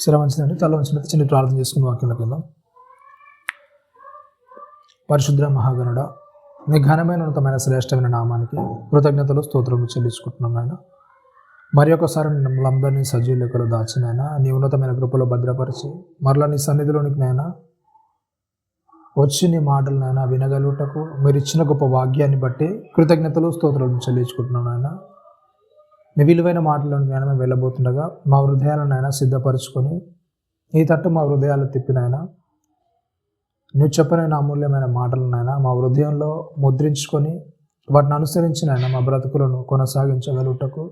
సరే మంచిదండి. తల వంచినట్టు చిన్న ప్రార్థన చేసుకుని వాక్యంలోకి వెళ్దాం. పరిశుద్ర మహాగణుడ, నీ ఘనమైన ఉన్నతమైన శ్రేష్టమైన నామానికి కృతజ్ఞతలు స్తోత్రములు చెల్లించుకుంటున్నాం నాయన. మరి ఒకసారి మమ్మల్ని సజీవ లెక్కలో దాచినాయన, నీ ఉన్నతమైన కృపలో భద్రపరిచి మరలా నీ సన్నిధిలోనికి నాయన వచ్చి నీ మాటలు నాయన వినగలుగుటకు మీరు ఇచ్చిన గొప్ప భాగ్యాన్ని బట్టి కృతజ్ఞతలు స్తోత్రాలు చెల్లించుకుంటున్నాం నాయన. నీ విలువైన మాటలను జ్ఞానం మేము వెళ్ళబోతుండగా మా హృదయాలను ఆయన సిద్ధపరచుకొని నీ తట్టు మా హృదయాలు తిప్పినాయన, నువ్వు చెప్పిన అమూల్యమైన మాటలను ఆయన మా హృదయంలో ముద్రించుకొని వాటిని అనుసరించిన ఆయన మా బ్రతుకులను కొనసాగించగలుగుటకు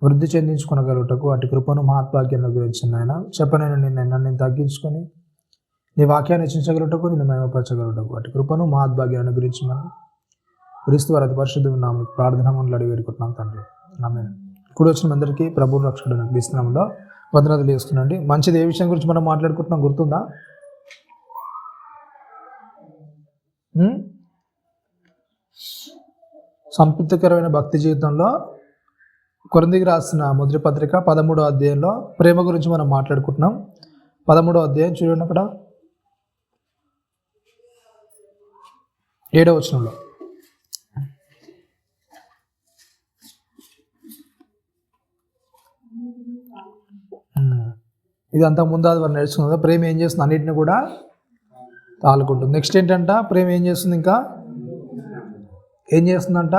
వృద్ధి చెందించుకొనగలుగుటకు అటు కృపను మహాత్భాగ్యాన్ని గురించి ఆయన చెప్పనైనా నేను తగ్గించుకొని నీ వాక్యాన్ని రచించగలుగుటకు నిన్ను మహిమపరచగలుగుటకు అటు కృపను మహాత్భాగ్యాన్ని గురించి మనం క్రీస్తు వారి అతి పరిశుద్ధ నామమున ప్రార్థన మనలు అడిగి వేడుకుంటున్నాం తండ్రి, ఆమేన్. కూడి వచ్చిన అందరికీ ప్రభు రక్షకుడైన క్రీస్తు నామములో వందనాలు చేస్తున్నాండి. మంచిది ఏ విషయం గురించి మనం మాట్లాడుకుంటున్నాం గుర్తుందా? సంతృప్తికరమైన భక్తి జీవితంలో కొరింథీయులకు రాసిన మొదటి పత్రిక 13వ అధ్యాయంలో ప్రేమ గురించి మనం మాట్లాడుకుంటున్నాం. 13వ అధ్యాయం చూడండి, అక్కడ 7వ వచనంలో ఇది అంతకు ముందు అది వారు నేర్చుకుందా. ప్రేమ ఏం చేస్తుంది? అన్నిటిని కూడా తాలుకుంటుంది. నెక్స్ట్ ఏంటంట? ప్రేమ ఏం చేస్తుంది? ఇంకా ఏం చేస్తుందంట?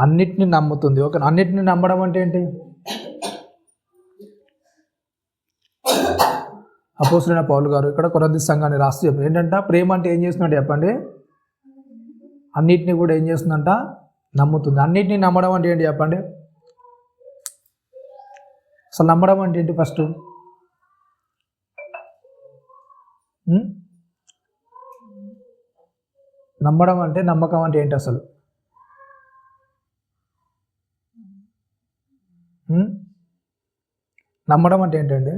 అన్నిటిని నమ్ముతుంది. ఓకే, అన్నిటిని నమ్మడం అంటే ఏంటి? అపోస్తలుడైన పౌలు గారు ఇక్కడ కొరింథీ సంఘాన్ని రాస్తూ చెప్పారు ఏంటంట, ప్రేమ అంటే ఏం చేస్తుందంటే చెప్పండి, అన్నిటిని కూడా ఏం చేస్తుందంట? నమ్ముతుంది. అన్నిటిని నమ్మడం అంటే ఏంటి చెప్పండి? అసలు నమ్మడం అంటే ఏంటి? ఫస్ట్ నమ్మడం అంటే, నమ్మకం అంటే ఏంటి అసలు? నమ్మడం అంటే ఏంటండి?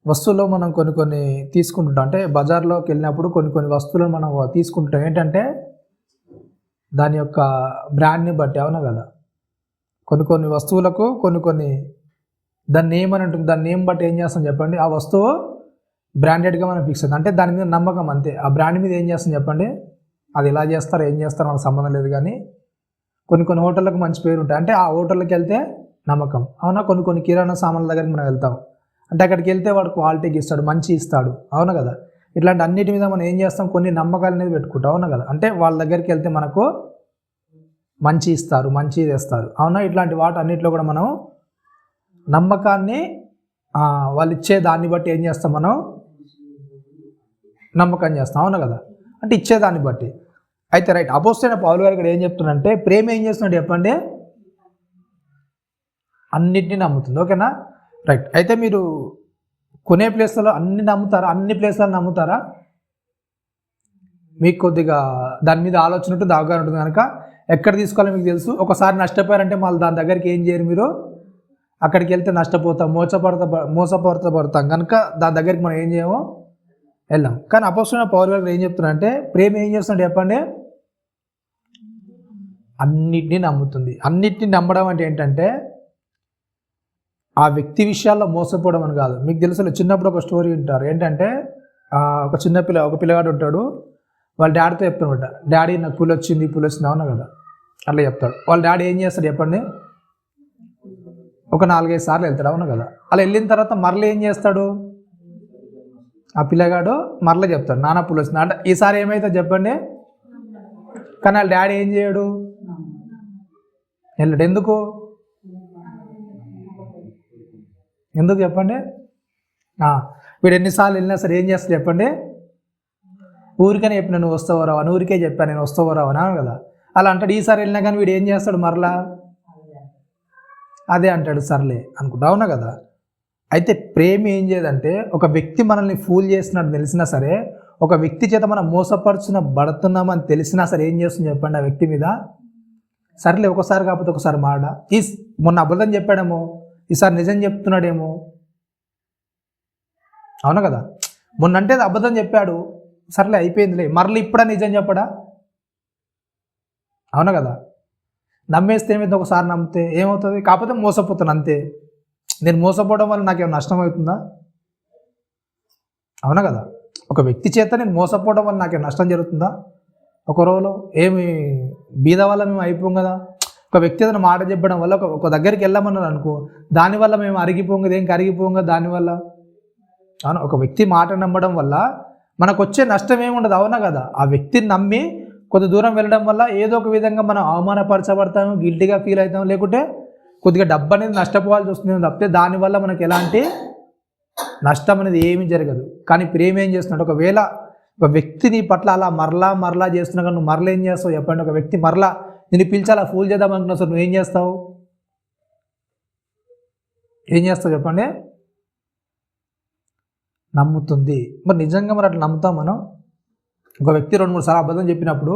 వస్తువులో మనం కొన్ని తీసుకుంటుంటాం. అంటే బజార్లోకి వెళ్ళినప్పుడు కొన్ని వస్తువులను మనం తీసుకుంటాం. ఏంటంటే దాని యొక్క బ్రాండ్ని బట్టి, అవునా కదా? కొన్ని వస్తువులకు కొన్ని దాన్ని నేమ్ అని ఉంటుంది. దాని నేమ్ బట్టి ఏం చేస్తాం చెప్పండి, ఆ వస్తువు బ్రాండెడ్గా మనం ఫిక్స్ అవుతుంది. అంటే దాని మీద నమ్మకం అంతే. ఆ బ్రాండ్ మీద ఏం చేస్తాం చెప్పండి, అది ఎలా చేస్తారు ఏం చేస్తారు మనకు సంబంధం లేదు. కానీ కొన్ని హోటళ్ళకు మంచి పేరు ఉంటాయి. అంటే ఆ హోటల్కి వెళ్తే నమ్మకం, అవునా? కొన్ని కిరాణా సామాన్ల దగ్గరికి మనం వెళ్తాం. అంటే అక్కడికి వెళ్తే వాడు క్వాలిటీకి ఇస్తాడు, మంచి ఇస్తాడు, అవునా కదా? ఇట్లాంటి అన్నిటి మీద మనం ఏం చేస్తాం, కొన్ని నమ్మకాలు అనేది పెట్టుకుంటాం, అవునా కదా? అంటే వాళ్ళ దగ్గరికి వెళ్తే మనకు మంచి ఇస్తారు, మంచి తెస్తారు, అవునా? ఇట్లాంటి వాటి అన్నింటిలో కూడా మనం నమ్మకాన్ని వాళ్ళు ఇచ్చే దాన్ని బట్టి ఏం చేస్తాం, మనం నమ్మకం చేస్తాం, అవునా కదా? అంటే ఇచ్చేదాన్ని బట్టి. అయితే రైట్, అపోస్తలుడైన పౌలు గారు ఇక్కడ ఏం చెప్తున్నారంటే ప్రేమ ఏం చేస్తున్నాడు చెప్పండి, అన్నిటినీ నమ్ముతుంది. ఓకేనా? రైట్. అయితే మీరు కొనే ప్లేస్లలో అన్ని నమ్ముతారా? అన్ని ప్లేస్లలో నమ్ముతారా? మీకు కొద్దిగా దాని మీద ఆలోచన ఉంటుంది, అవగాహన ఉంటుంది కనుక ఎక్కడ తీసుకోవాలో మీకు తెలుసు. ఒకసారి నష్టపోయారంటే మళ్ళీ దాని దగ్గరికి ఏం చేయరు మీరు, అక్కడికి వెళ్తే నష్టపోతాం, మోసపడతాం కనుక దాని దగ్గరికి మనం ఏం చేయమో వెళ్ళాం. కానీ అపోస్తలుడైన పౌలు గారు ఏం చెప్తున్నారంటే ప్రేమ ఏం చేస్తున్నాడు చెప్పండి, అన్నిటినీ నమ్ముతుంది. అన్నిటినీ నమ్మడం అంటే ఏంటంటే ఆ వ్యక్తి విషయాల్లో మోసపోవడం అని కాదు. మీకు తెలుసు, చిన్నప్పుడు ఒక స్టోరీ వింటారు. ఏంటంటే ఒక పిల్లగాడు ఉంటాడు, వాళ్ళ డాడీతో చెప్తానమాట, డాడీ నాకు పులి వచ్చింది, అవునా కదా? అట్లా చెప్తాడు. వాళ్ళ డాడీ ఏం చేస్తాడు చెప్పండి, ఒక 4-5 సార్లు వెళ్తాడు, అవునా కదా? అలా వెళ్ళిన తర్వాత మరలా ఏం చేస్తాడు, ఆ పిల్లగాడు మరలా చెప్తాడు, నాన్న పులి వచ్చింది అంటే ఈసారి ఏమైతే చెప్పండి. కానీ వాళ్ళ డాడీ ఏం చేయడు, వెళ్ళాడు. ఎందుకు చెప్పండి? వీడు ఎన్నిసార్లు వెళ్ళినా సరే ఏం చేస్తా చెప్పండి, ఊరికనే చెప్పిన నువ్వు వస్తావో రావా, ఊరికే చెప్పాను నేను వస్తావో రావా అన్నాను కదా? అలా అంటాడు. ఈసారి వెళ్ళినా కానీ వీడు ఏం చేస్తాడు, మరలా అదే అంటాడు, సర్లే అనుకుంటా, అవునా కదా? అయితే ప్రేమ ఏం చేయదంటే, ఒక వ్యక్తి మనల్ని ఫూల్ చేస్తున్నట్టు తెలిసినా సరే, ఒక వ్యక్తి చేత మనం బడుతున్నామని తెలిసినా సరే ఏం చేస్తుంది చెప్పండి, ఆ వ్యక్తి మీద సర్లే ఒకసారి కాకపోతే ఒకసారి మాట, మొన్న అబద్ధం చెప్పాడేమో ఈసారి నిజం చెప్తున్నాడేమో, అవునా కదా? మొన్నంటే అబద్ధం చెప్పాడు, సర్లే అయిపోయిందిలే, మరలా ఇప్పుడా నిజం చెప్పడా, అవునా కదా? నమ్మేస్తే ఏమైతే ఒకసారి నమ్మితే ఏమవుతుంది? కాకపోతే మోసపోతాను అంతే. నేను మోసపోవడం వల్ల నాకేమైనా నష్టం అవుతుందా? అవునా కదా? ఒక వ్యక్తి చేత నేను మోసపోవడం వల్ల నాకేమైనా నష్టం జరుగుతుందా? ఒక రోజులో ఏమి బీద వల్ల మేము అయిపోం కదా. ఒక వ్యక్తి ఏదైనా మాట చెప్పడం వల్ల ఒక దగ్గరికి వెళ్ళమన్నారు అనుకో, దానివల్ల మేము అరిగిపోం కదా, ఏం కరిగిపోం కదా దానివల్ల. అవునా? ఒక వ్యక్తి మాట నమ్మడం వల్ల మనకు వచ్చే నష్టం ఏమి ఉండదు. అవునా కదా? ఆ వ్యక్తిని నమ్మి కొంత దూరం వెళ్ళడం వల్ల ఏదో ఒక విధంగా మనం అవమానపరచబడతాము, గిల్టీగా ఫీల్ అవుతాము, లేకుంటే కొద్దిగా డబ్బు అనేది నష్టపోవాల్సి వస్తుంది తప్పితే దానివల్ల మనకు ఎలాంటి నష్టం అనేది ఏమీ జరగదు. కానీ ప్రేమ ఏం చేస్తున్నాడు? ఒకవేళ ఒక వ్యక్తిని పట్ల అలా మరలా చేస్తున్నా కానీ నువ్వు మరలా ఏం చేస్తావు చెప్పండి? ఒక వ్యక్తి మరలా నేను పిలిచి అలా ఫూల్ చేద్దాం అనుకున్నావు సార్, నువ్వేం చేస్తావు? ఏం చేస్తావు చెప్పండి? నమ్ముతుంది. మరి నిజంగా మరి అట్లా నమ్ముతాం మనం? ఒక వ్యక్తి 2-3 సార్లు అబద్ధం చెప్పినప్పుడు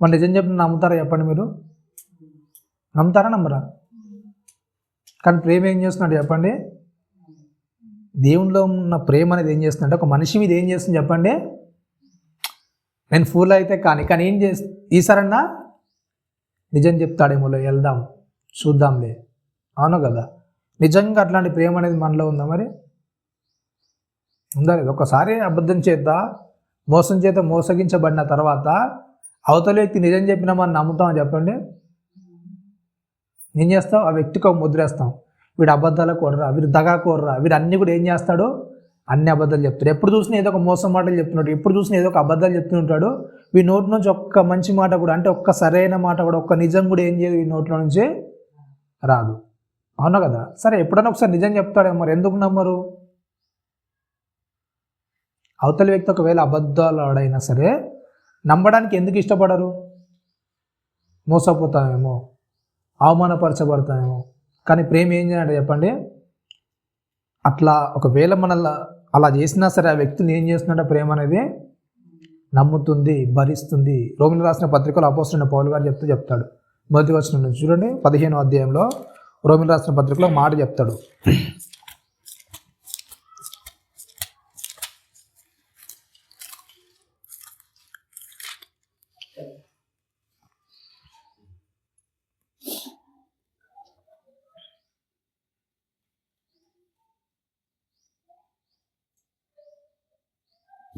మరి నిజం చెప్పిన నమ్ముతారా చెప్పండి? మీరు నమ్ముతారా నమ్మరా? కానీ ప్రేమ ఏం చేస్తున్నాడు చెప్పండి? దేవునిలో ఉన్న ప్రేమ అనేది ఏం చేస్తుందంటే ఒక మనిషి మీద ఏం చేస్తుంది చెప్పండి? నేను ఫూల్ అయితే కానీ ఏం ఈసారన్నా నిజం చెప్తాడేమో, వెళ్దాం చూద్దాంలే. అవును కదా? నిజంగా అట్లాంటి ప్రేమ అనేది మనలో ఉందా? మరి ఉందా లేదు? ఒకసారి అబద్ధం చేత మోసం చేత మోసగించబడిన తర్వాత అవతల వ్యక్తి నిజం చెప్పినా మనం నమ్ముతాం చెప్పండి? ఏం చేస్తావు? ఆ వ్యక్తికి ఒక ముద్రేస్తాం, వీడు అబద్ధాల కోర్రా, వీడు దగా కోర్రా, వీడు అన్నీ కూడా ఏం చేస్తాడు? అన్ని అబద్ధాలు చెప్తాడు. ఎప్పుడు చూసినా ఏదో ఒక మోసం మాటలు చెప్తున్నాడు, ఎప్పుడు చూసినా ఏదో ఒక అబద్ధాలు చెప్తుంటాడు. వీ నోటి నుంచి ఒక్క మంచి మాట కూడా, అంటే ఒక్క సరైన మాట కూడా, ఒక్క నిజం కూడా ఏం చేయదు, ఈ నోట్లో నుంచి రాదు. అవునా కదా? సరే ఎప్పుడైనా ఒకసారి నిజం చెప్తాడేమో, మరి ఎందుకు నమ్మరు? అవతల వ్యక్తి ఒకవేళ అబద్ధాలు ఆడైనా సరే నమ్మడానికి ఎందుకు ఇష్టపడరు? మోసపోతామేమో, అవమానపరచబడతామేమో. కానీ ప్రేమ ఏం చేయాలంటే చెప్పండి? అట్లా ఒకవేళ మనల్ని అలా చేసినా సరే ఆ వ్యక్తిని ఏం చేస్తున్నాడో ప్రేమ అనేది నమ్ముతుంది, భరిస్తుంది. రోమిలకు రాసిన పత్రికలో అపోస్తలుడైన పౌలు గారు చెప్తాడు. మొదటి వచనం నుంచి చూడండి, 15వ అధ్యాయంలో రోమిలకు రాసిన పత్రికలో మాట చెప్తాడు.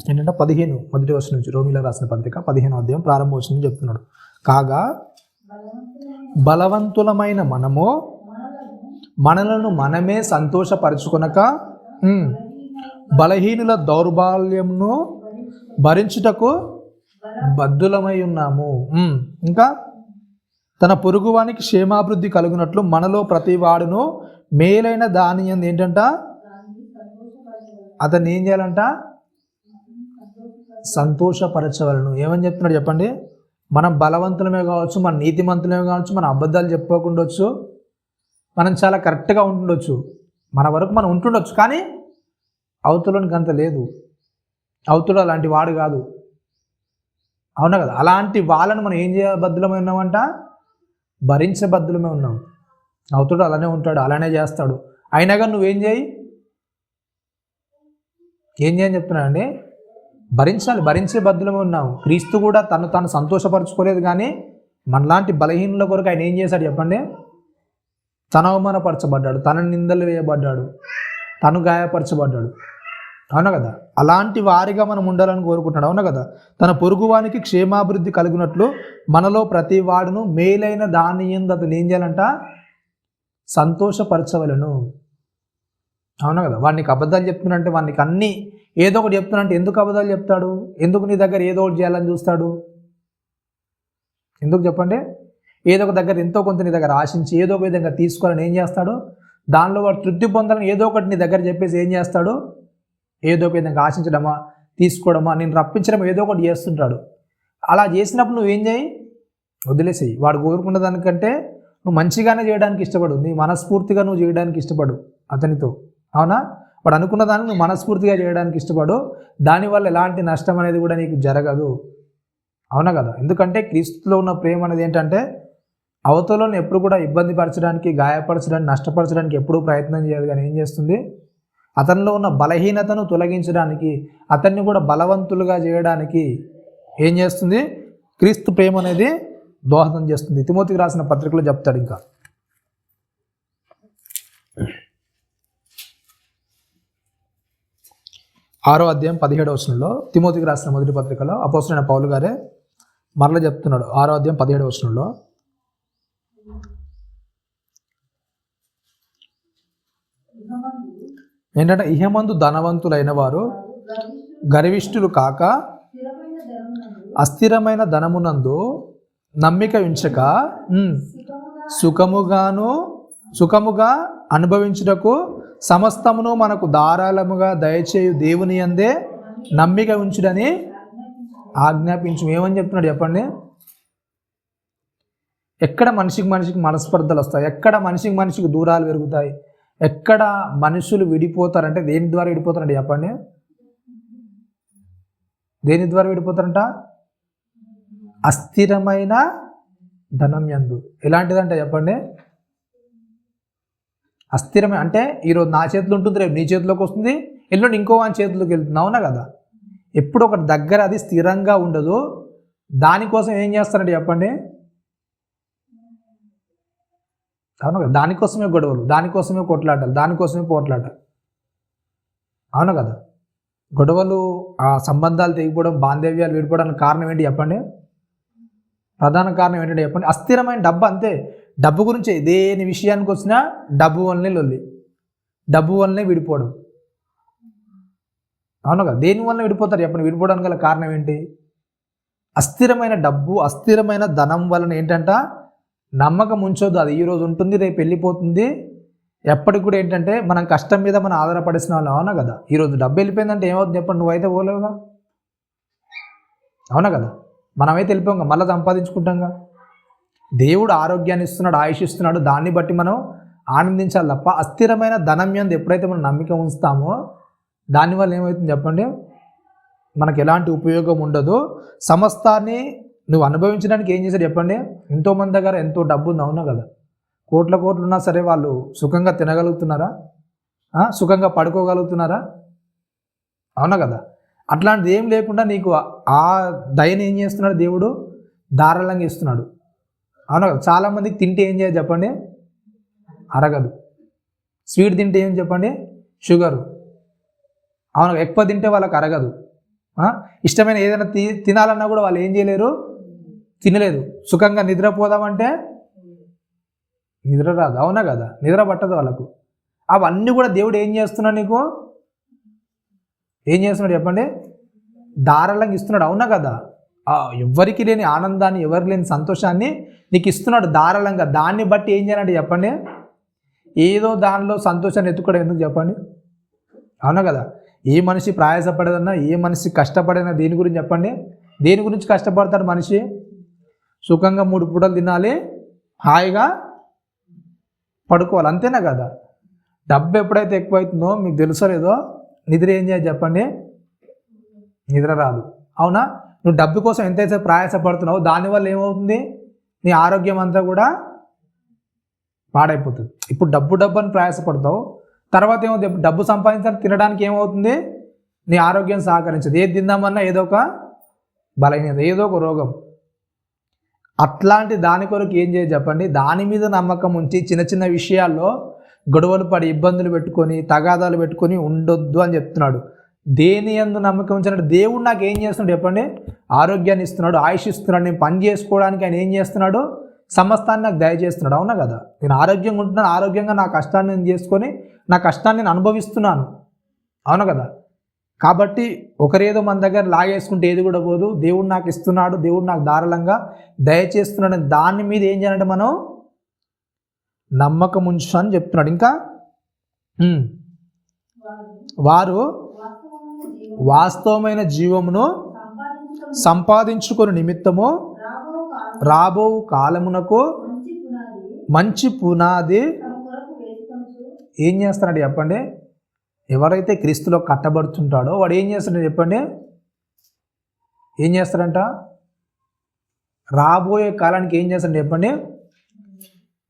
ఏంటంటే 15 మొదటి వచనం నుంచి రోమిలకు రాసిన పత్రిక 15వ అధ్యాయం ప్రారంభ వచనం చెప్తున్నాడు. కాగా బలవంతులమైన మనము మనలను మనమే సంతోషపరచుకొనక బలహీనుల దౌర్బల్యమును భరించుటకు బద్ధులమై ఉన్నాము. ఇంకా తన పొరుగువానికి క్షేమాభివృద్ధి కలుగునట్లు మనలో ప్రతి వాడును మేలైన దాని ఏంటంట అతన్ని ఏం చేయాలంట? సంతోషపరచవలను. ఏమని చెప్తున్నాడు చెప్పండి? మనం బలవంతులమే కావచ్చు, మన నీతిమంతులమే కావచ్చు, మన అబద్ధాలు చెప్పుకోకుండొచ్చు, మనం చాలా కరెక్ట్గా ఉంటుండొచ్చు, మన వరకు మనం ఉంటుండొచ్చు. కానీ అవతలోనికి అంత లేదు. అవతల అలాంటి వాడు కాదు. అవునా కదా? అలాంటి వాళ్ళని మనం ఏం బద్దులమై ఉన్నామంట? భరించే బద్దులమే ఉన్నాం. అవతడు అలానే ఉంటాడు, అలానే చేస్తాడు. అయినా కానీ నువ్వేం చేయి? ఏం చేయని చెప్తున్నానండి? భరించాలి, భరించే బద్దులమే ఉన్నాము. క్రీస్తు కూడా తను సంతోషపరచుకోలేదు, కానీ మనలాంటి బలహీనుల కొరకు ఆయన ఏం చేశాడు చెప్పండి? తను అవమానపరచబడ్డాడు, తన నిందలు వేయబడ్డాడు, తను గాయపరచబడ్డాడు. అవునా కదా? అలాంటి వారిగా మనం ఉండాలని కోరుకుంటున్నాడు. అవునా కదా? తన పొరుగువానికి క్షేమాభివృద్ధి కలిగినట్లు మనలో ప్రతి వాడును మేలైన దాని యందు అతను ఏం చేయాలంట? సంతోషపరచవలను. అవునా కదా? వాడికి అబద్ధాలు చెప్తున్నంటే, వాడికి అన్నీ ఏదో ఒకటి చెప్తున్నంటే ఎందుకు అబద్ధాలు చెప్తాడు? ఎందుకు నీ దగ్గర ఏదో ఒకటి చేయాలని చూస్తాడు? ఎందుకు చెప్పండి? ఏదో ఒక దగ్గర ఎంతో కొంత నీ దగ్గర ఆశించి ఏదో ఒక విధంగా తీసుకోవాలని ఏం చేస్తాడు? దానిలో వాడు తృప్తి పొందాలని ఏదో ఒకటి నీ దగ్గర చెప్పేసి ఏం చేస్తాడు? ఏదో ఒక విధంగా ఆశించడమా, తీసుకోవడమా, నేను రప్పించడం ఏదో ఒకటి చేస్తుంటాడు. అలా చేసినప్పుడు నువ్వేం చేయి? వదిలేసేయి. వాడు కోరుకున్న దానికంటే నువ్వు మంచిగానే చేయడానికి ఇష్టపడు, నీ మనస్ఫూర్తిగా నువ్వు చేయడానికి ఇష్టపడు అతనితో. అవునా? వాడు అనుకున్న దాన్ని నువ్వు మనస్ఫూర్తిగా చేయడానికి ఇష్టపడు. దానివల్ల ఎలాంటి నష్టం అనేది కూడా నీకు జరగదు. అవునా కదా? ఎందుకంటే క్రీస్తులో ఉన్న ప్రేమ అనేది ఏంటంటే అవతలను ఎప్పుడు కూడా ఇబ్బంది పరచడానికి, గాయపరచడానికి, నష్టపరచడానికి ఎప్పుడూ ప్రయత్నం చేయదు. కానీ ఏం చేస్తుంది? అతనిలో ఉన్న బలహీనతను తొలగించడానికి, అతన్ని కూడా బలవంతులుగా చేయడానికి ఏం చేస్తుంది? క్రీస్తు ప్రేమ అనేది దోహదం చేస్తుంది. తిమోతికి రాసిన పత్రికలో చెప్తాడు. ఇంకా 6వ అధ్యాయం 17వ వచనంలో తిమోతికి రాసిన మొదటి పత్రికలో అపోస్తలుడైన పౌలు గారే మరలా చెప్తున్నాడు. 6వ అధ్యాయం 17వ వచనంలో ఏంటంటే, ఇహమందు ధనవంతులైన వారు గర్విష్ఠులు కాక అస్థిరమైన ధనమునందు నమ్మిక ఉంచక సుఖముగా అనుభవించుటకు సమస్తమును మనకు ధారాళముగా దయచేయు దేవుని యందే నమ్మిక ఉంచుడని ఆజ్ఞాపించు. ఏమని చెప్తున్నాడు చెప్పండి? ఎక్కడ మనిషికి మనస్పర్ధలు వస్తాయి, ఎక్కడ మనిషికి దూరాలు పెరుగుతాయి, ఎక్కడ మనుషులు విడిపోతారంటే దేని ద్వారా విడిపోతారంటే చెప్పండి? దేని ద్వారా విడిపోతారంట? అస్థిరమైన ధనం యందు. ఎలాంటిదంటే చెప్పండి? అస్థిరమే అంటే ఈరోజు నా చేతిలో ఉంటుంది, రేపు నీ చేతిలోకి వస్తుంది, ఎల్లుండి ఇంకో వాని చేతిలోకి వెళ్తుంది. అవునా కదా? ఎప్పుడు ఒక దగ్గర అది స్థిరంగా ఉండదు. దానికోసం ఏం చేస్తారంటే చెప్పండి? అవును కదా? దానికోసమే గొడవలు, దానికోసమే కొట్లాటలు, దానికోసమే పోట్లాటలు. అవును కదా? గొడవలు, ఆ సంబంధాలు తెగిపోవడం, బాంధవ్యాలు విడిపోవడానికి కారణం ఏంటి చెప్పండి? ప్రధాన కారణం ఏంటంటే చెప్పండి? అస్థిరమైన డబ్బు. అంతే. డబ్బు గురించి దేని విషయానికి వచ్చినా డబ్బు వల్లనే లొల్లి, డబ్బు వల్లనే విడిపోవడం. అవును కదా? దేని వల్ల విడిపోతారు చెప్పండి? విడిపోవడానికి గల కారణం ఏంటి? అస్థిరమైన డబ్బు, అస్థిరమైన ధనం వలన ఏంటంట? నమ్మకం ఉంచొద్దు. అది ఈరోజు ఉంటుంది, రేపు వెళ్ళిపోతుంది. ఎప్పటికి కూడా ఏంటంటే మనం కష్టం మీద మనం ఆధారపడిసిన వాళ్ళు. అవునా కదా? ఈరోజు డబ్బు వెళ్ళిపోయిందంటే ఏమవుతుంది చెప్పండి? నువ్వైతే పోలేవుగా. అవునా కదా? మనమైతే వెళ్ళిపోంగా, మళ్ళీ సంపాదించుకుంటాంగా. దేవుడు ఆరోగ్యాన్ని ఇస్తున్నాడు, ఆయుష్ ఇస్తున్నాడు, దాన్ని బట్టి మనం ఆనందించాలి తప్ప అస్థిరమైన ధనం యందు ఎప్పుడైతే మనం నమ్మిక ఉంచుతామో దానివల్ల ఏమవుతుంది చెప్పండి? మనకు ఎలాంటి ఉపయోగం ఉండదు. సమస్తాన్ని నువ్వు అనుభవించడానికి ఏం చేశాడు చెప్పండి? ఎంతోమంది దగ్గర ఎంతో డబ్బు ఉంది. అవునా కదా? కోట్లు ఉన్నా సరే వాళ్ళు సుఖంగా తినగలుగుతున్నారా? సుఖంగా పడుకోగలుగుతున్నారా? అవునా కదా? అట్లాంటిది ఏం లేకుండా నీకు ఆ దయని ఏం చేస్తున్నాడు దేవుడు? ధారాళంగా ఇస్తున్నాడు. అవునా కదా? చాలామందికి తింటే ఏం చేయాలి చెప్పండి? అరగదు. స్వీట్ తింటే ఏం చెప్పండి? షుగరు. అవును, ఎక్కువ తింటే వాళ్ళకి అరగదు. ఇష్టమైన ఏదైనా తినాలన్నా కూడా వాళ్ళు ఏం చేయలేరు, తినలేదు. సుఖంగా నిద్రపోదామంటే నిద్ర రాదు. అవునా కదా? నిద్ర పట్టదు వాళ్ళకు. అవన్నీ కూడా దేవుడు ఏం చేస్తున్నాడు? నీకు ఏం చేస్తున్నాడు చెప్పండి? ధారాళంగా ఇస్తున్నాడు. అవునా కదా? ఎవరికి లేని ఆనందాన్ని, ఎవరికి లేని సంతోషాన్ని నీకు ఇస్తున్నాడు ధారాళంగా. దాన్ని బట్టి ఏం చేయాలంటే చెప్పండి? ఏదో దానిలో సంతోషాన్ని ఎత్తుకోవడం ఎందుకు చెప్పండి? అవునా కదా? ఏ మనిషి ప్రయాసపడేదన్నా, ఏ మనిషి కష్టపడేదన్నా దేని గురించి చెప్పండి? దేని గురించి కష్టపడతాడు మనిషి? సుఖంగా 3 పూటలు తినాలి, హాయిగా పడుకోవాలి. అంతేనా కదా? డబ్బు ఎప్పుడైతే ఎక్కువైతుందో మీకు తెలుసో లేదో, నిద్ర ఏం చేయాలి చెప్పండి? నిద్ర రాదు. అవునా? నువ్వు డబ్బు కోసం ఎంతైతే ప్రయాసపడుతున్నావో దానివల్ల ఏమవుతుంది? నీ ఆరోగ్యం అంతా కూడా పాడైపోతుంది. ఇప్పుడు డబ్బు అని ప్రయాసపడతావు, తర్వాత ఏమవుతుంది? డబ్బు సంపాదించాలి, తినడానికి ఏమవుతుంది? నీ ఆరోగ్యం సహకరించదు. ఏది తిందామన్నా ఏదో ఒక బలహీనత, ఏదో ఒక రోగం. అట్లాంటి దాని కొరకు ఏం చేయాలి చెప్పండి? దాని మీద నమ్మకం ఉంచి చిన్న విషయాల్లో గొడవలు పడి, ఇబ్బందులు పెట్టుకొని, తగాదాలు పెట్టుకొని ఉండొద్దు అని చెప్తున్నాడు. దేని యందు నమ్మకం ఉంచాలంటే దేవుడు నాకు ఏం చేస్తున్నాడు చెప్పండి? ఆరోగ్యాన్ని ఇస్తున్నాడు, ఆయుష్ ఇస్తున్నాడు. నేను పని చేసుకోవడానికి ఆయన ఏం చేస్తున్నాడు? సమస్తాన్ని నాకు దయచేస్తున్నాడు. అవునా కదా? నేను ఆరోగ్యంగా ఉంటున్నాను, ఆరోగ్యంగా నా కష్టాన్ని నేను చేసుకొని నా కష్టాన్ని నేను అనుభవిస్తున్నాను. అవునా కదా? కాబట్టి ఒకరేదో మన దగ్గర లాగేసుకుంటే ఏది కూడా పోదు. దేవుడు నాకు ఇస్తున్నాడు, దేవుడు నాకు ధారాళంగా దయచేస్తున్నాడు. దాని మీద ఏం చేయాలంటే మనం నమ్మకం ఉంచు అని చెప్తున్నాడు. ఇంకా వారు వాస్తవమైన జీవమును సంపాదించుకొని నిమిత్తము రాబో కాలమునకు మంచి పునాది ఏం చేస్తాడు చెప్పండి? ఎవరైతే క్రీస్తులో కట్టబడుతుంటాడో వాడు ఏం చేస్తాడో చెప్పండి? ఏం చేస్తాడంట? రాబోయే కాలానికి ఏం చేస్తాడు చెప్పండి?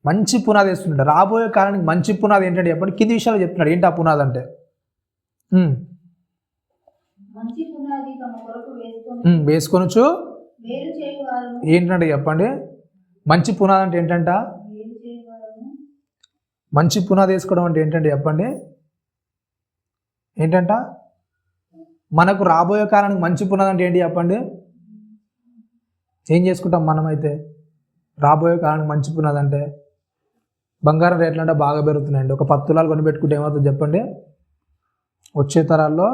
మంచి పునాది వేస్తుంటాడు. రాబోయే కాలానికి మంచి పునాది ఏంటంటే చెప్పండి? కింది విషయాలు చెప్తున్నాడు. ఏంటి ఆ పునాది అంటే? వేసుకొనొచ్చు ఏంటంటే చెప్పండి? మంచి పునాది అంటే ఏంటంట? మంచి పునాది వేసుకోవడం అంటే ఏంటంటే చెప్పండి? ఏంటంట? మనకు రాబోయే కాలానికి మంచి పునాది అంటే ఏంటి చెప్పండి? ఏం చేసుకుంటాం మనమైతే? రాబోయే కాలానికి మంచి పునాది అంటే బంగారం రేట్లు అంటే బాగా పెరుగుతున్నాయండి. ఒక 10 తులాలు కొని పెట్టుకుంటే ఏమవుతుంది చెప్పండి? వచ్చే తరాల్లో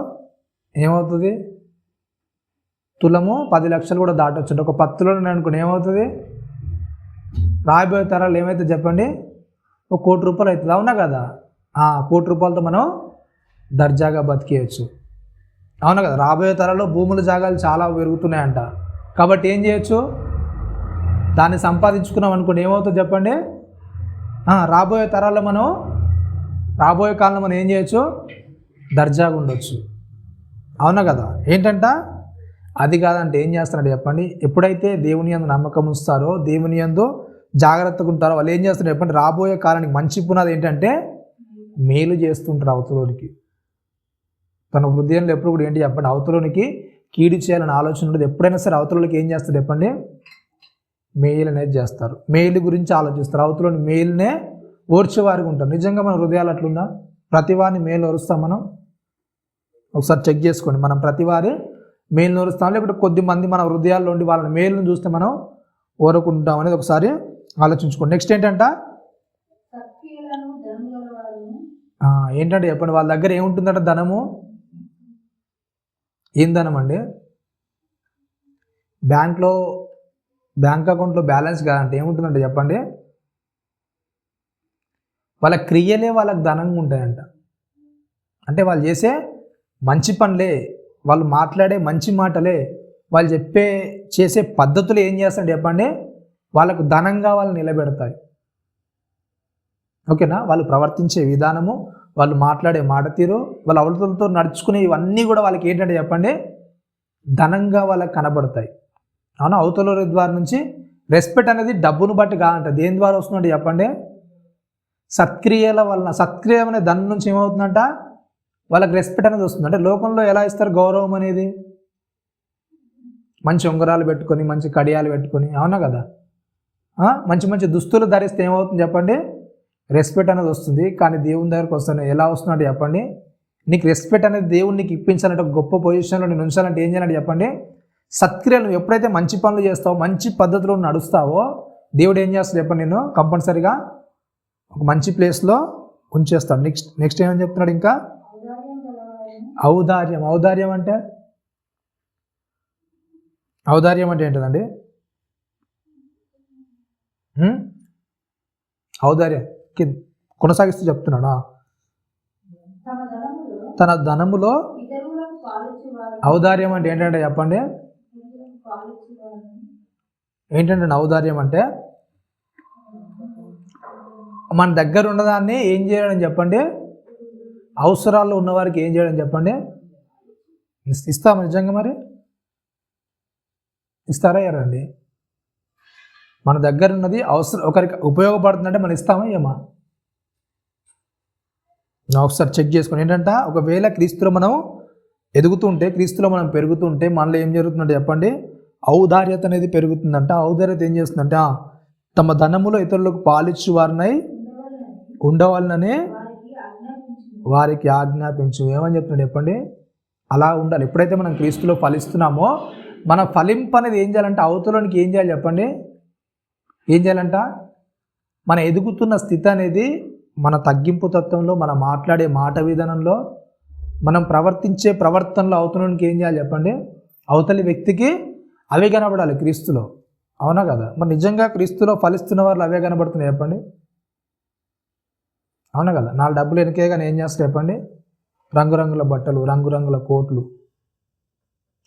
ఏమవుతుంది? తులము 10 లక్షలు కూడా దాటొచ్చు. ఒక 10 తులాలు అనుకోండి ఏమవుతుంది? రాబోయే తరాలు ఏమైతే చెప్పండి? ఒక 1 కోటి రూపాయలు అవుతుంది. అవునా కదా? 1 కోటి రూపాయలతో మనం దర్జాగా బతికేయచ్చు. అవునా కదా? రాబోయే తరాల్లో భూముల జాగాలు చాలా పెరుగుతున్నాయంట. కాబట్టి ఏం చేయొచ్చు? దాన్ని సంపాదించుకున్నాం అనుకోండి ఏమవుతుంది చెప్పండి? రాబోయే తరాల్లో రాబోయే కాలంలో మనం ఏం చేయొచ్చు? దర్జాగా ఉండొచ్చు. అవునా కదా? ఏంటంట? అది కాదంటే ఏం చేస్తారంటే చెప్పండి? ఎప్పుడైతే దేవుని యందు నమ్మకం ఉంచుతారో, దేవుని యందు జాగ్రత్తగా ఉంటారో వాళ్ళు ఏం చేస్తారు చెప్పండి? రాబోయే కాలానికి మంచి పునాది ఏంటంటే మేలు చేస్తుంటారు అవతలోనికి. తన హృదయంలో ఎప్పుడు కూడా ఏంటి చెప్పండి? అవతలోనికి కీడు చేయాలని ఆలోచన ఉండదు. ఎప్పుడైనా సరే అవతలోనికి ఏం చేస్తారు చెప్పండి? మేలు అనేది చేస్తారు. మేలు గురించి ఆలోచిస్తారు. అవతలోని మేలునే ఓర్చేవారికి ఉంటారు. నిజంగా మన హృదయాలు అట్లుందా? ప్రతివారిని మేలు ఓరుస్తాం మనం? ఒకసారి చెక్ చేసుకోండి. మనం ప్రతివారి మేలును ఓరుస్తాం, లేకపోతే కొద్దిమంది మన హృదయాల్లో ఉండి వాళ్ళని మేలును చూస్తే మనం ఓరుకుంటాం అనేది ఒకసారి ఆలోచించుకోండి. నెక్స్ట్ ఏంటంట? ఏంటంటే చెప్పండి? వాళ్ళ దగ్గర ఏముంటుందంట? ధనము. ఏం ధనం అండి? బ్యాంక్ అకౌంట్లో బ్యాలెన్స్ కాదంటే ఏముంటుందంటే చెప్పండి? వాళ్ళ క్రియలే వాళ్ళకి ధనంగా ఉంటాయంట. అంటే వాళ్ళు చేసే మంచి పనులే, వాళ్ళు మాట్లాడే మంచి మాటలే, వాళ్ళు చేసే పద్ధతులు ఏం చేస్తారంటే చెప్పండి? వాళ్ళకు ధనంగా వాళ్ళు నిలబెడతాయి. ఓకేనా? వాళ్ళు ప్రవర్తించే విధానము, వాళ్ళు మాట్లాడే మాట తీరు, వాళ్ళ అవతలతో నడుచుకునే ఇవన్నీ కూడా వాళ్ళకి ఏంటంటే చెప్పండి? ధనంగా వాళ్ళకి కనబడతాయి. అవునా? అవతల ద్వారా నుంచి రెస్పెక్ట్ అనేది డబ్బును బట్టి కాదంట. దేని ద్వారా వస్తుందంటే చెప్పండి? సత్క్రియల వలన. సత్క్రియ అనే దాని నుంచి ఏమవుతుందంట? వాళ్ళకి రెస్పెక్ట్ అనేది వస్తుంది. అంటే లోకంలో ఎలా ఇస్తారు గౌరవం అనేది? మంచి ఉంగరాలు పెట్టుకొని, మంచి కడియాలు పెట్టుకొని, అవునా కదా? మంచి మంచి దుస్తులు ధరిస్తే ఏమవుతుంది చెప్పండి? రెస్పెక్ట్ అనేది వస్తుంది. కానీ దేవుని దగ్గరకు వస్తాను ఎలా వస్తున్నట్టు చెప్పండి? నీకు రెస్పెక్ట్ అనేది దేవుడు నీకు ఇప్పించాలంటే, గొప్ప పొజిషన్లో నేను ఉంచాలంటే ఏం చేయాలంటే చెప్పండి? సత్క్రియలు ఎప్పుడైతే మంచి పనులు చేస్తావో, మంచి పద్ధతిలో నడుస్తావో, దేవుడు ఏం చేస్తాడు చెప్పండి? నేను కంపల్సరిగా ఒక మంచి ప్లేస్లో ఉంచేస్తాడు. నెక్స్ట్ ఏమని చెప్తున్నాడు ఇంకా? ఔదార్యం. ఔదార్యం అంటే ఏంటండి? ఔదార్యం కొనసాగిస్తూ చెప్తున్నాడా? తన ధనములో ఔదార్యం అంటే ఏంటంటే చెప్పండి? ఏంటంటే ఔదార్యం అంటే మన దగ్గర ఉన్నదాన్ని ఏం చేయడం చెప్పండి? అవసరాల్లో ఉన్నవారికి ఏం చేయడం చెప్పండి? ఇస్తామా నిజంగా? మరి ఇస్తారా ఎరండి? మన దగ్గర ఉన్నది ఒకరికి ఉపయోగపడుతుందంటే మనం ఇస్తామా ఏమా? ఒకసారి చెక్ చేసుకొని ఏంటంట? ఒకవేళ క్రీస్తులో మనం ఎదుగుతుంటే, క్రీస్తులో మనం పెరుగుతుంటే మనలో ఏం జరుగుతుందంటే చెప్పండి? ఔదార్యత అనేది పెరుగుతుందంట. ఔదార్యత ఏం చేస్తుందంటే తమ ధనములో ఇతరులకు పాలిచ్చు వారినై ఉండవాలని వారికి ఆజ్ఞాపించు. ఏమని చెప్తున్నాడు చెప్పండి? అలా ఉండాలి. ఎప్పుడైతే మనం క్రీస్తులో ఫలిస్తున్నామో మన ఫలింపు అనేది ఏం చేయాలంటే అవతలోనికి ఏం చేయాలి చెప్పండి? ఏం చేయాలంట? మన ఎదుగుతున్న స్థితి అనేది మన తగ్గింపు తత్వంలో, మన మాట్లాడే మాట విధానంలో, మనం ప్రవర్తించే ప్రవర్తనలో అవతలోనికి ఏం చేయాలి చెప్పండి? అవతలి వ్యక్తికి అవే కనబడాలి క్రీస్తులో. అవునా కదా? మరి నిజంగా క్రీస్తులో ఫలిస్తున్న వాళ్ళు అవే కనబడుతున్నాయి చెప్పండి? అవునా కదా? 4 డబ్బులు వెనకే కానీ ఏం చేస్తారు చెప్పండి? రంగురంగుల బట్టలు, రంగురంగుల కోట్లు.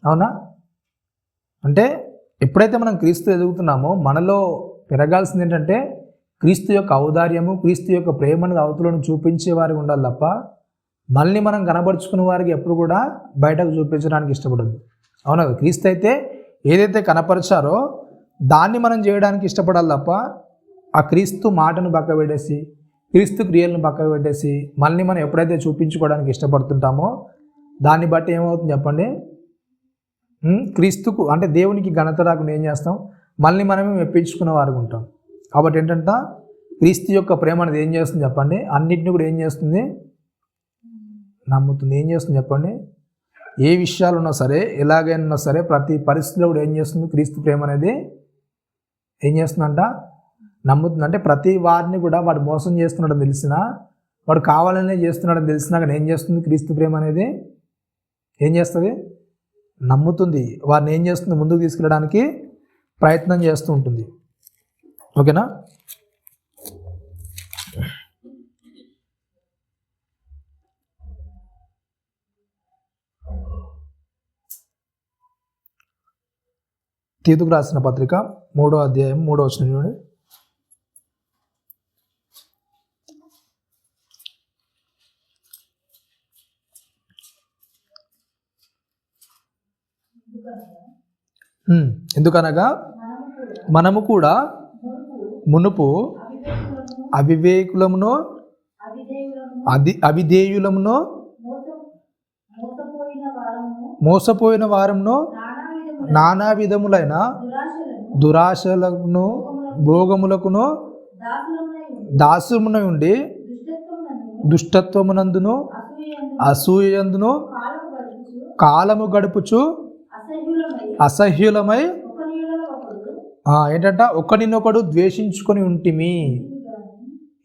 అవునా? అంటే ఎప్పుడైతే మనం క్రీస్తు ఎదుగుతున్నామో మనలో పెరగాల్సింది ఏంటంటే క్రీస్తు యొక్క ఔదార్యము, క్రీస్తు యొక్క ప్రేమను అవతలను చూపించే వారికి ఉండాలి తప్ప మళ్ళీ మనం కనబరుచుకునే వారికి ఎప్పుడు కూడా బయటకు చూపించడానికి ఇష్టపడద్దు. అవునా? క్రీస్తు అయితే ఏదైతే కనపరిచారో దాన్ని మనం చేయడానికి ఇష్టపడాలి తప్ప ఆ క్రీస్తు మాటను పక్క పెట్టేసి, క్రీస్తు క్రియలను పక్క పెట్టేసి మళ్ళీ మనం ఎప్పుడైతే చూపించుకోవడానికి ఇష్టపడుతుంటామో దాన్ని బట్టి ఏమవుతుంది చెప్పండి? క్రీస్తుకు అంటే దేవునికి ఘనత రాకుండా ఏం చేస్తాం? మళ్ళీ మనమే మెప్పించుకున్న వారు ఉంటాం. కాబట్టి ఏంటంటే క్రీస్తు యొక్క ప్రేమ అనేది ఏం చేస్తుంది చెప్పండి? అన్నిటిని కూడా ఏం చేస్తుంది? నమ్ముతుంది. ఏం చేస్తుంది చెప్పండి? ఏ విషయాలు ఉన్నా సరే, ఎలాగైనా సరే, ప్రతి పరిస్థితిలో కూడా ఏం చేస్తుంది? క్రీస్తు ప్రేమ అనేది ఏం చేస్తుందంట? నమ్ముతుంది. అంటే ప్రతి వారిని కూడా వాడు మోసం చేస్తున్నాడని తెలిసినా, వాడు కావాలనే చేస్తున్నాడని తెలిసినా కానీ ఏం చేస్తుంది? క్రీస్తు ప్రేమ అనేది ఏం చేస్తుంది? నమ్ముతుంది. వారిని ఏం చేస్తుంది? ముందుకు తీసుకెళ్ళడానికి ప్రయత్నం చేస్తూ ఉంటుంది. ఓకేనా? తీతుకు రాసిన పత్రిక 3వ అధ్యాయం 3వ వచనం చూడండి. ఎందుకనగా మనము కూడా మునుపు అవివేకులమును అవిధేయులమును మోసపోయిన వారమును నానా విధములైన దురాశలను భోగములకును దాసుమునై ఉండి దుష్టత్వమునందును అసూయందును కాలము గడుపుచు అసహ్యులమై ఏంటంట ఒకరినొకడు ద్వేషించుకొని ఉంటిమి.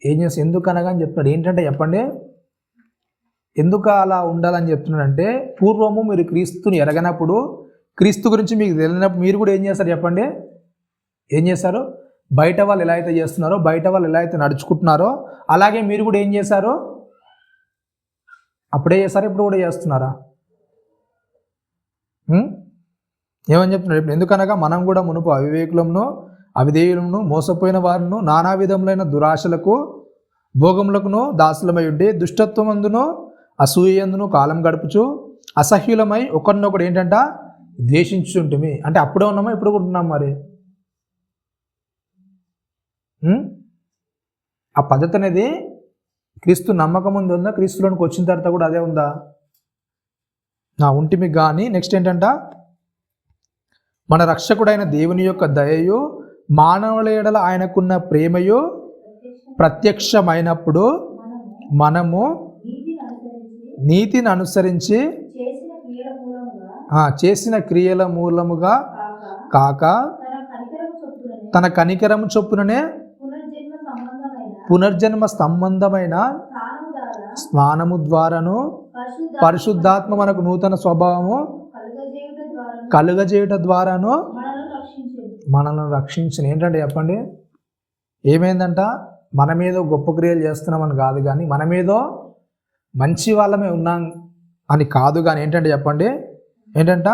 ఏం చేసి ఎందుకనగా అని చెప్తున్నాడు. ఏంటంటే చెప్పండి, ఎందుకు అలా ఉండాలని చెప్తున్నాడంటే, పూర్వము మీరు క్రీస్తుని ఎరగనప్పుడు, క్రీస్తు గురించి మీకు తెలియనప్పుడు మీరు కూడా ఏం చేస్తారు చెప్పండి? ఏం చేశారు? బయట వాళ్ళు ఎలా అయితే చేస్తున్నారో, బయట వాళ్ళు ఎలా అయితే నడుచుకుంటున్నారో అలాగే మీరు కూడా ఏం చేశారు? అప్పుడే చేశారు, ఇప్పుడు కూడా చేస్తున్నారా? ఏమని చెప్తున్నాడు? ఎందుకనగా మనం కూడా మునుపు అవివేకులమును అవిధేయులమును మోసపోయిన వారును నానా విధములైన దురాశలకు భోగములకును దాసులమై ఉండి దుష్టత్వమందును అసూయందును కాలం గడుపుచు అసహ్యులమై ఒకరినొకడు ఏంటంట ద్వేషించుంటుమి. అంటే అప్పుడే ఉన్నామా, ఇప్పుడు కూడా ఉన్నాం? మరి ఆ పద్ధతి అనేది క్రీస్తు నమ్మకం ముందు ఉందా? క్రీస్తులోనికి వచ్చిన తర్వాత కూడా అదే ఉందా? నా ఉంటిమి. కానీ నెక్స్ట్ ఏంటంట, మన రక్షకుడైన దేవుని యొక్క దయయు మానవుల ఎడల ఆయనకున్న ప్రేమయు ప్రత్యక్షమైనప్పుడు మనము నీతిని అనుసరించి చేసిన క్రియల మూలముగా కాక తన కనికరము చొప్పుననే పునర్జన్మ సంబంధమైన స్నానము ద్వారాను పరిశుద్ధాత్మ మనకు నూతన స్వభావము కలుగజేయుట ద్వారాను మనల్ని రక్షించిన. ఏంటంటే చెప్పండి, ఏమైందంట? మనమేదో గొప్ప క్రియలు చేస్తున్నామని కాదు, కానీ మనమేదో మంచి వాళ్ళమే ఉన్నాం అని కాదు, కానీ ఏంటంటే చెప్పండి, ఏంటంట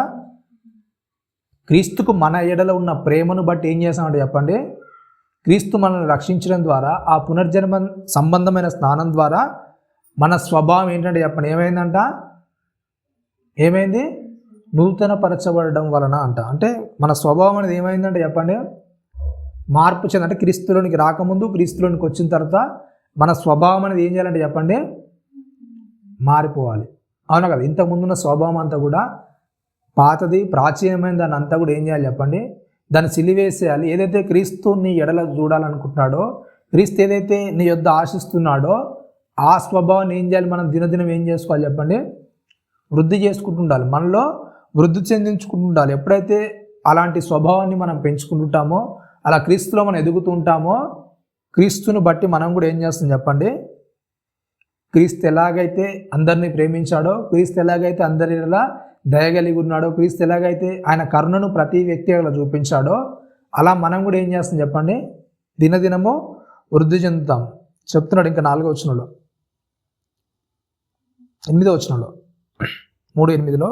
క్రీస్తుకు మన ఎడలో ఉన్న ప్రేమను బట్టి ఏం చేస్తామంటే చెప్పండి, క్రీస్తు మనల్ని రక్షించడం ద్వారా, ఆ పునర్జన్మ సంబంధమైన స్నానం ద్వారా మన స్వభావం ఏంటంటే చెప్పండి ఏమైందంట? ఏమైంది? నూతన పరచబడడం వలన అంట. అంటే మన స్వభావం అనేది ఏమైందంటే చెప్పండి మార్పు చెంది, అంటే క్రీస్తులోనికి రాకముందు క్రీస్తులోనికి వచ్చిన తర్వాత మన స్వభావం అనేది ఏం చేయాలంటే చెప్పండి మారిపోవాలి. అవునా కదా? ఇంతకుముందున్న స్వభావం అంతా కూడా పాతది ప్రాచీనమైన దాన్ని అంతా కూడా ఏం చేయాలి చెప్పండి, దాన్ని సిలివేసేయాలి. ఏదైతే క్రీస్తు నీ ఎడల చూడాలనుకుంటున్నాడో, క్రీస్తు ఏదైతే నీ యొద్ద ఆశిస్తున్నాడో ఆ స్వభావాన్ని ఏం చేయాలి? మనం దినదినం ఏం చేసుకోవాలి చెప్పండి? వృద్ధి చేసుకుంటుండాలి, మనలో వృద్ధి చెందించుకుంటుండాలి. ఎప్పుడైతే అలాంటి స్వభావాన్ని మనం పెంచుకుంటుంటామో, అలా క్రీస్తులో మనం ఎదుగుతూ ఉంటామో, క్రీస్తుని బట్టి మనం కూడా ఏం చేస్తాం చెప్పండి, క్రీస్తు ఎలాగైతే అందరినీ ప్రేమించాడో, క్రీస్తు ఎలాగైతే అందరిలా దయగలిగి ఉన్నాడో, క్రీస్తు ఎలాగైతే ఆయన కరుణను ప్రతి వ్యక్తి అలా చూపించాడో, అలా మనం కూడా ఏం చేస్తాం చెప్పండి, దినదినము వృద్ధి చెందుతాం. చెప్తున్నాడు ఇంకా 4వ వచనంలో, 8వ వచనంలో 3:8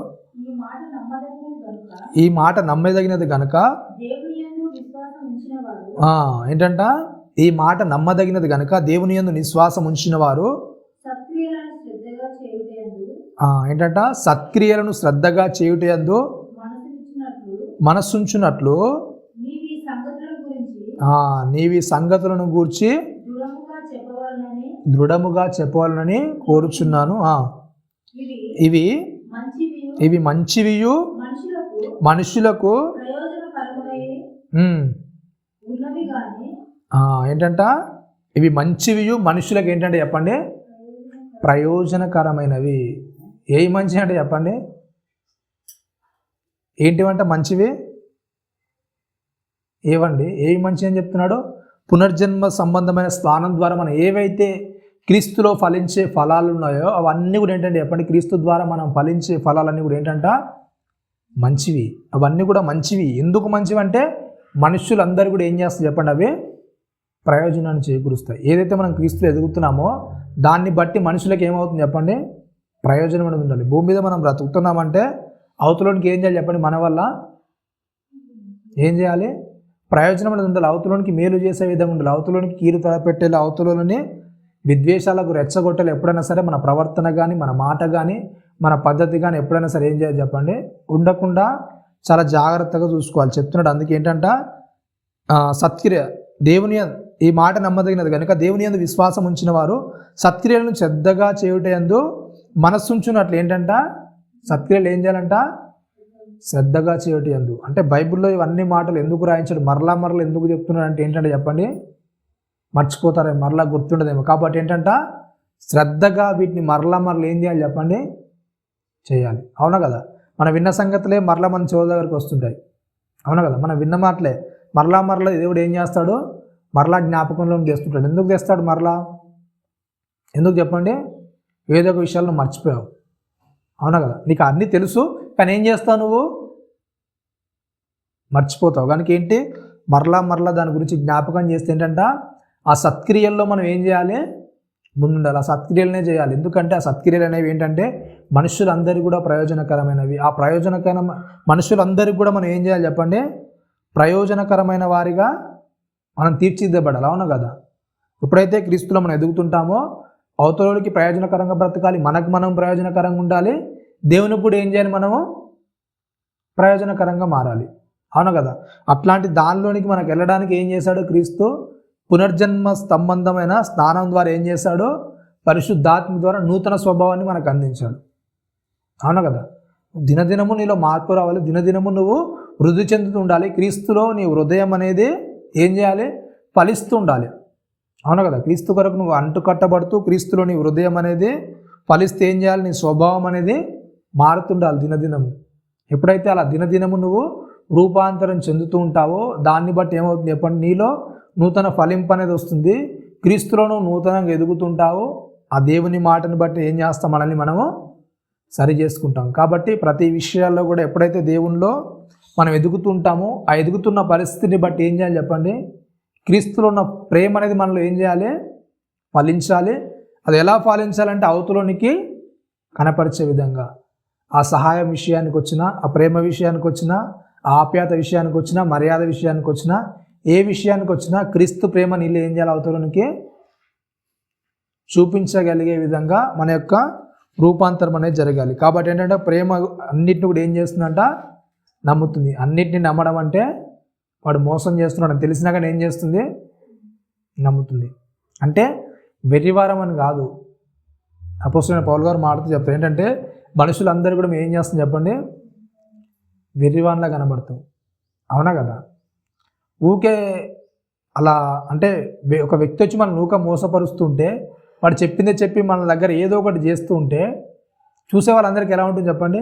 ఈ మాట నమ్మదగినది గనుక ఏంటంట, ఈ మాట నమ్మదగినది గనుక దేవుని యందు విశ్వాసం ఉంచిన వారు ఏంటంట సత్క్రియలను శ్రద్ధగా చేయుటయందు మనస్సుంచున్నట్లు నీవి సంగతులను గూర్చి దృఢముగా చెప్పవాలని కోరుచున్నాను. ఇవి మంచివియు మనుషులకు ఏంటంట ఇవి మంచివి మనుషులకు ఏంటంటే చెప్పండి ప్రయోజనకరమైనవి. ఏ మంచి అంటే చెప్పండి ఏంటివంట మంచివి ఏవండి? ఏ మంచి అని చెప్తున్నాడు? పునర్జన్మ సంబంధమైన స్నానం ద్వారా మనం ఏవైతే క్రీస్తులో ఫలించే ఫలాలు ఉన్నాయో అవన్నీ కూడా ఏంటంటే చెప్పండి క్రీస్తు ద్వారా మనం ఫలించే ఫలాలన్నీ కూడా ఏంటంట మంచివి. అవన్నీ కూడా మంచివి. ఎందుకు మంచివి అంటే మనుషులందరూ కూడా ఏం చేస్తారు చెప్పండి అవి ప్రయోజనాన్ని చేకూరుస్తాయి. ఏదైతే మనం క్రీస్తులో ఎదుగుతున్నామో దాన్ని బట్టి మనుషులకు ఏమవుతుంది చెప్పండి ప్రయోజనం అనేది ఉండాలి. భూమి మీద మనం బ్రతుకుతున్నామంటే అవతలోనికి ఏం చేయాలి చెప్పండి? మన వల్ల ఏం చేయాలి? ప్రయోజనం అనేది ఉండాలి. అవతలోనికి మేలు చేసే విధంగా ఉండాలి. అవతలోనికి కీలు తలపెట్టేలా, అవతలోని విద్వేషాలకు రెచ్చగొట్టాలి. ఎప్పుడైనా సరే మన ప్రవర్తన కానీ మన మాట కానీ మన పద్ధతి కానీ ఎప్పుడైనా సరే ఏం చేయాలి చెప్పండి ఉండకుండా చాలా జాగ్రత్తగా చూసుకోవాలి చెప్తున్నాడు. అందుకే ఏంటంట సత్క్రియ దేవుని ఈ మాట నమ్మదగినది కనుక దేవుని యందు విశ్వాసం ఉంచిన వారు సత్క్రియలను శ్రద్ధగా చేయుటయందు మనస్సుంచున్నట్లు ఏంటంట సత్క్రియలు ఏం చేయాలంట శ్రద్ధగా చేయుటయందు. అంటే బైబిల్లో ఇవన్నీ మాటలు ఎందుకు రాయించాడు మరలా ఎందుకు చెప్తున్నాడు అంటే ఏంటంటే చెప్పండి మర్చిపోతారేమో మరలా గుర్తుండదేమో. కాబట్టి ఏంటంట శ్రద్ధగా వీటిని మరలా ఏం చేయాలి చెప్పండి చేయాలి. అవునా కదా? మనం విన్న సంగతులే మరలా మన చెవుల దగ్గరికి వస్తుంటాయి. అవునా కదా? మనం విన్న మాటలే మరలా దేవుడు ఏం చేస్తాడు మరలా జ్ఞాపకంలో చేస్తుంటాడు. ఎందుకు తెస్తాడు మరలా? ఎందుకు చెప్పండి? ఏదో ఒక విషయాలను మర్చిపోయావు. అవునా కదా? నీకు అన్నీ తెలుసు కానీ ఏం చేస్తావు నువ్వు మర్చిపోతావు. కనుక ఏంటి మరలా దాని గురించి జ్ఞాపకం చేస్తే ఏంటంట ఆ సత్క్రియల్లో మనం ఏం చేయాలి ముందుండాలి. ఆ సత్క్రియలనే చేయాలి. ఎందుకంటే ఆ సత్క్రియలు అనేవి ఏంటంటే మనుషులందరికీ కూడా ప్రయోజనకరమైనవి. ఆ మనుషులందరికీ కూడా మనం ఏం చేయాలి చెప్పండి ప్రయోజనకరమైన వారిగా మనం తీర్చిదిద్దబడాలి. అవునా కదా? ఎప్పుడైతే క్రీస్తులో మనం ఎదుగుతుంటామో అవతలోనికి ప్రయోజనకరంగా బ్రతకాలి, మనకు మనం ప్రయోజనకరంగా ఉండాలి, దేవునికి కూడా ఏం చేయాలి మనము ప్రయోజనకరంగా మారాలి. అవును కదా? అట్లాంటి దానిలోనికి మనకు వెళ్ళడానికి ఏం చేశాడు క్రీస్తు పునర్జన్మ సంబంధమైన స్నానం ద్వారా ఏం చేశాడు పరిశుద్ధాత్మ ద్వారా నూతన స్వభావాన్ని మనకు అందించాడు. అవును కదా? దినదినము నీలో మార్పు రావాలి. దినదినము నువ్వు వృద్ధి చెందుతూ ఉండాలి. క్రీస్తులో నీ హృదయం అనేది ఏం చేయాలి ఫలిస్తూ ఉండాలి. అవును కదా? క్రీస్తు కొరకు నువ్వు అంటుకట్టబడుతూ క్రీస్తులో నీ హృదయం అనేది ఫలిస్తే ఏం చేయాలి నీ స్వభావం అనేది మారుతుండాలి దినదినము. ఎప్పుడైతే అలా దినదినము నువ్వు రూపాంతరం చెందుతూ ఉంటావో దాన్ని బట్టి ఏమవుతుంది చెప్పండి నీలో నూతన ఫలింపు అనేది వస్తుంది. క్రీస్తులో నువ్వు నూతనంగా ఎదుగుతుంటావు. ఆ దేవుని మాటను బట్టి ఏం చేస్తాం మనల్ని మనము సరి చేసుకుంటాం. కాబట్టి ప్రతి విషయాల్లో కూడా ఎప్పుడైతే దేవునిలో మనం ఎదుగుతుంటామో ఆ ఎదుగుతున్న పరిస్థితిని బట్టి ఏం చేయాలి చెప్పండి క్రీస్తులో ఉన్న ప్రేమ అనేది మనలో ఏం చేయాలి ఫలించాలి. అది ఎలా ఫలించాలంటే అవతలోనికి కనపరిచే విధంగా ఆ సహాయం విషయానికి వచ్చినా ఆ ప్రేమ విషయానికి వచ్చినా ఆ ఆప్యాయత విషయానికి వచ్చినా మర్యాద విషయానికి వచ్చినా ఏ విషయానికి వచ్చినా క్రీస్తు ప్రేమ నీళ్ళు ఏం చేయాలి అవతలోనికి చూపించగలిగే విధంగా మన యొక్క రూపాంతరం అనేది జరగాలి. కాబట్టి ఏంటంటే ప్రేమ అన్నిటిని కూడా ఏం చేస్తుందంట నమ్ముతుంది. అన్నిటిని నమ్మడం అంటే వాడు మోసం చేస్తున్నాడు అని తెలిసినా కానీ ఏం చేస్తుంది నమ్ముతుంది. అంటే వెర్రివారం అని కాదు. అపోస్తలుడైన పౌలు గారు మాట్లాడుతూ చెప్తారు ఏంటంటే మనుషులందరూ కూడా ఏం చేస్తుంది చెప్పండి వెర్రివాన్లా కనబడతాం. అవునా కదా? ఊకే అలా అంటే ఒక వ్యక్తి వచ్చి మనం ఊక మోసపరుస్తుంటే వాడు చెప్పిందే చెప్పి మన దగ్గర ఏదో ఒకటి చేస్తూ ఉంటే చూసే వాళ్ళందరికీ ఎలా ఉంటుంది చెప్పండి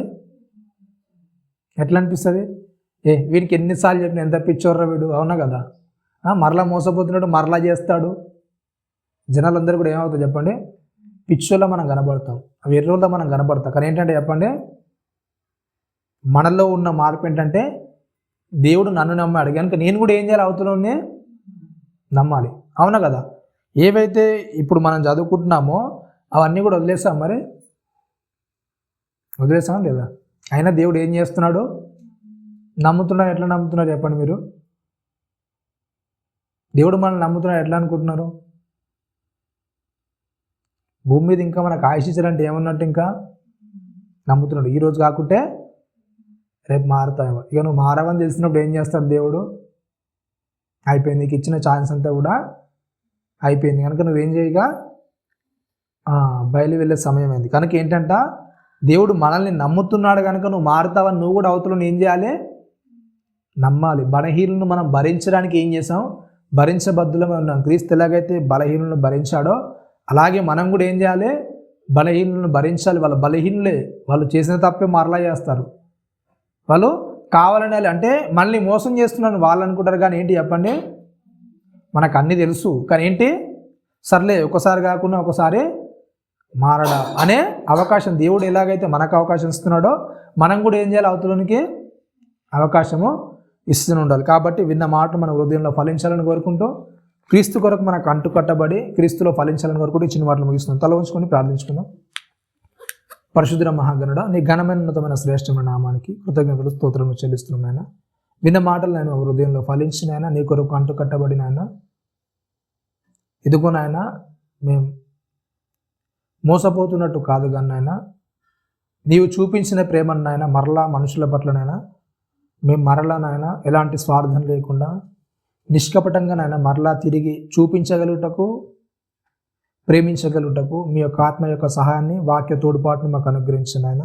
ఎట్లా అనిపిస్తుంది? వీడికి ఎన్నిసార్లు చెప్పిన ఎంత పిచ్చోర్రా వీడు. అవునా కదా? మరలా మోసపోతున్నాడు మరలా చేస్తాడు. జనాలందరూ కూడా ఏమవుతుంది చెప్పండి పిచ్చోళ్ళ మనం కనబడతాం, వెర్రోళ్ళ మనం కనబడతాం. కానీ ఏంటంటే చెప్పండి మనలో ఉన్న మార్పు ఏంటంటే దేవుడు నన్ను నమ్మాడు కనుక నేను కూడా ఏం చేయాలి అవతలోనే నమ్మాలి. అవునా కదా? ఏవైతే ఇప్పుడు మనం చదువుకుంటున్నామో అవన్నీ కూడా వదిలేసాం. మరి వదిలేసాం లేదా? అయినా దేవుడు ఏం చేస్తున్నాడు నమ్ముతున్నాడు. ఎట్లా నమ్ముతున్నారు చెప్పండి మీరు? దేవుడు మనల్ని నమ్ముతున్నాడు ఎట్లా అనుకుంటున్నారు? భూమి మీద ఇంకా మనకు ఆశించాలంటే ఏమన్నట్టు ఇంకా నమ్ముతున్నాడు. ఈరోజు కాకుంటే రేపు మారుతాయేమో. ఇక నువ్వు మారవని తెలిసినప్పుడు ఏం చేస్తాడు దేవుడు? అయిపోయింది, నీకు ఇచ్చిన ఛాన్స్ అంతా కూడా అయిపోయింది కనుక నువ్వేం చేయగా బయలు వెళ్ళే సమయం అయింది. కనుక ఏంటంట దేవుడు మనల్ని నమ్ముతున్నాడు కనుక నువ్వు మారుతావని నువ్వు కూడా అవతలను ఏం చేయాలి నమ్మాలి. బలహీనులను మనం భరించడానికి ఏం చేసాం? భరించబద్దులమే ఉన్నాం. క్రీస్తు ఎలాగైతే బలహీనులను భరించాడో అలాగే మనం కూడా ఏం చేయాలి? బలహీనులను భరించాలి. వాళ్ళ బలహీనులే, వాళ్ళు చేసిన తప్పే మరలా చేస్తారు. వాళ్ళు కావాలని అంటే మళ్ళీ మోసం చేస్తున్నాను వాళ్ళు అనుకుంటారు. కానీ ఏంటి చెప్పండి, మనకు అన్నీ తెలుసు. కానీ ఏంటి, సర్లే ఒకసారి కాకుండా ఒకసారి మారడా అనే అవకాశం దేవుడు ఎలాగైతే మనకు అవకాశం ఇస్తున్నాడో మనం కూడా ఏం చేయాలి? అవతలనికి అవకాశము ఇస్తూనే ఉండాలి. కాబట్టి విన్న మాట మన హృదయంలో ఫలించాలని కోరుకుంటూ క్రీస్తు కొరకు మనకు అంటుకట్టబడి క్రీస్తులో ఫలించాలని కోరుకుంటూ ఇచ్చిన మాటలు ముగిస్తున్నాం. తల ఉంచుకొని ప్రార్థించుకుందాం. పరిశుద్ధ మహాగణుడా, నీ ఘనమైన ఉన్నతమైన శ్రేష్టమైన నామానికి కృతజ్ఞతలు స్తోత్రము చెల్లిస్తున్నాం నాయన. విన్న మాటలు నేను హృదయంలో ఫలించినైనా నీ కొరకు అంటుకట్టబడిన ఆయన ఇదిగో నాయన, మేము మోసపోతున్నట్టు కాదు కానీ నాయన, నీవు చూపించిన ప్రేమను నాయన మరలా మనుషుల పట్లనైనా మేము మరలా నాయన ఎలాంటి స్వార్థం లేకుండా నిష్కపటంగా నాయన మరలా తిరిగి చూపించగలుగుటకు, ప్రేమించగలుగుటకు మీ యొక్క ఆత్మ యొక్క సహాయాన్ని, వాక్య తోడ్పాటును మాకు అనుగ్రహించిన ఆయన.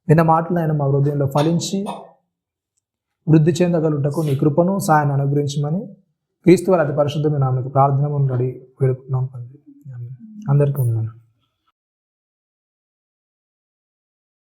విన్న మాటలు ఆయన మా హృదయంలో ఫలించి వృద్ధి చెందగలుగుటకు నీ కృపను సహాయాన్ని అనుగ్రహించమని క్రీస్తు వారి అతి పరిశుద్ధమైన నామమున ప్రార్థన నుండి వేడుకుంటున్నాం. అందరికీ ఉన్నాను.